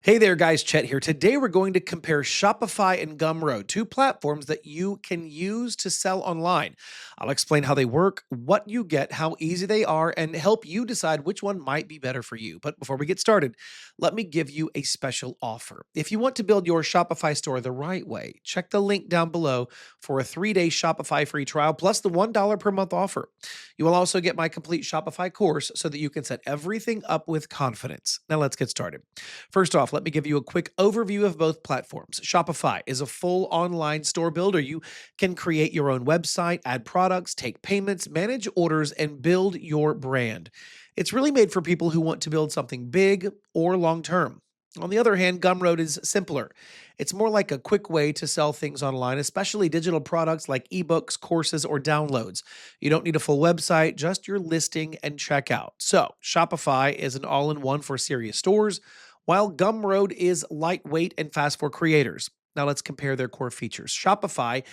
Hey there, guys. Chet here. Today, we're going to compare Shopify and Gumroad, two platforms that you can use to sell online. I'll explain how they work, what you get, how easy they are, and help you decide which one might be better for you. But before we get started, let me give you a special offer. If you want to build your Shopify store the right way, check the link down below for a 3-day Shopify free trial plus the $1 per month offer. You will also get my complete Shopify course so that you can set everything up with confidence. Now, let's get started. First off, let me give you a quick overview of both platforms. Shopify is a full online store builder. You can create your own website, add products, take payments, manage orders, and build your brand. It's really made for people who want to build something big or long term. On the other hand, Gumroad is simpler. It's more like a quick way to sell things online, especially digital products like ebooks, courses, or downloads. You don't need a full website, just your listing and checkout. So, Shopify is an all in one for serious stores, while Gumroad is lightweight and fast for creators. Now let's compare their core features. Shopify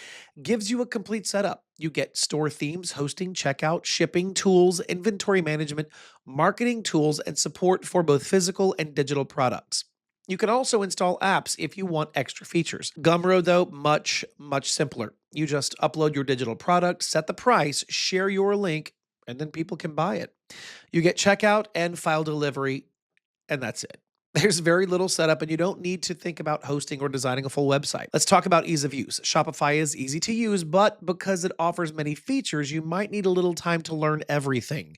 gives you a complete setup. You get store themes, hosting, checkout, shipping, tools, inventory management, marketing tools, and support for both physical and digital products. You can also install apps if you want extra features. Gumroad, though, much simpler. You just upload your digital product, set the price, share your link, and then people can buy it. You get checkout and file delivery, and that's it. There's very little setup, and you don't need to think about hosting or designing a full website. Let's talk about ease of use. Shopify is easy to use, but because it offers many features, you might need a little time to learn everything.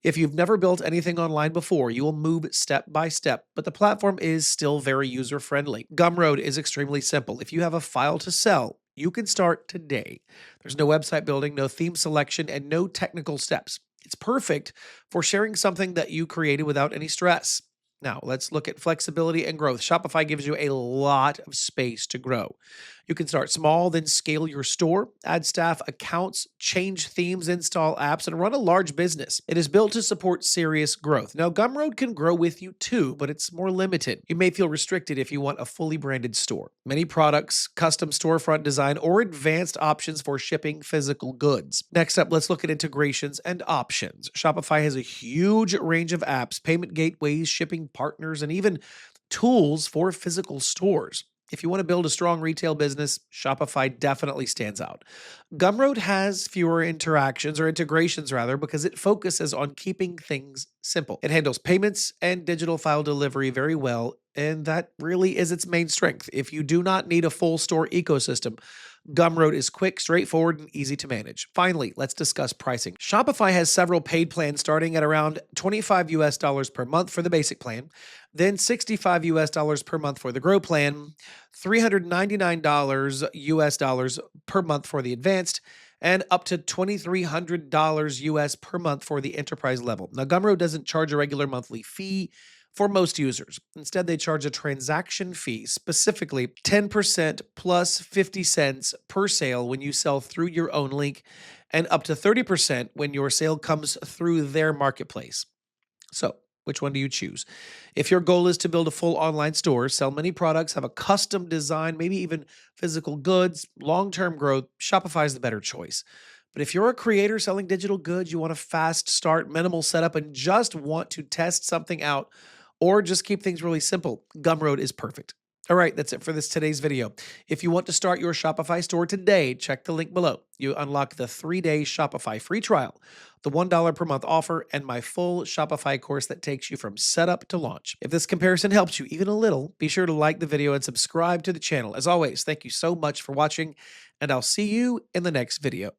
If you've never built anything online before, you will move step by step, but the platform is still very user-friendly. Gumroad is extremely simple. If you have a file to sell, you can start today. There's no website building, no theme selection, and no technical steps. It's perfect for sharing something that you created without any stress. Now, let's look at flexibility and growth. Shopify gives you a lot of space to grow. You can start small, then scale your store, add staff, accounts, change themes, install apps, and run a large business. It is built to support serious growth. Now, Gumroad can grow with you too, but it's more limited. You may feel restricted if you want a fully branded store. Many products, custom storefront design, or advanced options for shipping physical goods. Next up, let's look at integrations and options. Shopify has a huge range of apps, payment gateways, shipping partners, and even tools for physical stores. If you want to build a strong retail business, Shopify definitely stands out. Gumroad has fewer interactions or integrations rather because it focuses on keeping things simple. It handles payments and digital file delivery very well, and that really is its main strength. If you do not need a full store ecosystem, Gumroad is quick, straightforward, and easy to manage. Finally, let's discuss pricing. Shopify has several paid plans starting at around $25 per month for the basic plan, then $65 per month for the Grow plan, $399 per month for the advanced, and up to $2,300 per month for the enterprise level. Now, Gumroad doesn't charge a regular monthly fee for most users. Instead, they charge a transaction fee, specifically 10% plus 50 cents per sale when you sell through your own link, and up to 30% when your sale comes through their marketplace. So, which one do you choose? If your goal is to build a full online store, sell many products, have a custom design, maybe even physical goods, long-term growth, Shopify is the better choice. But if you're a creator selling digital goods, you want a fast start, minimal setup, and just want to test something out, or just keep things really simple, Gumroad is perfect. All right, that's it for today's video. If you want to start your Shopify store today, check the link below. You unlock the 3-day Shopify free trial, the $1 per month offer, and my full Shopify course that takes you from setup to launch. If this comparison helps you even a little, be sure to like the video and subscribe to the channel. As always, thank you so much for watching, and I'll see you in the next video.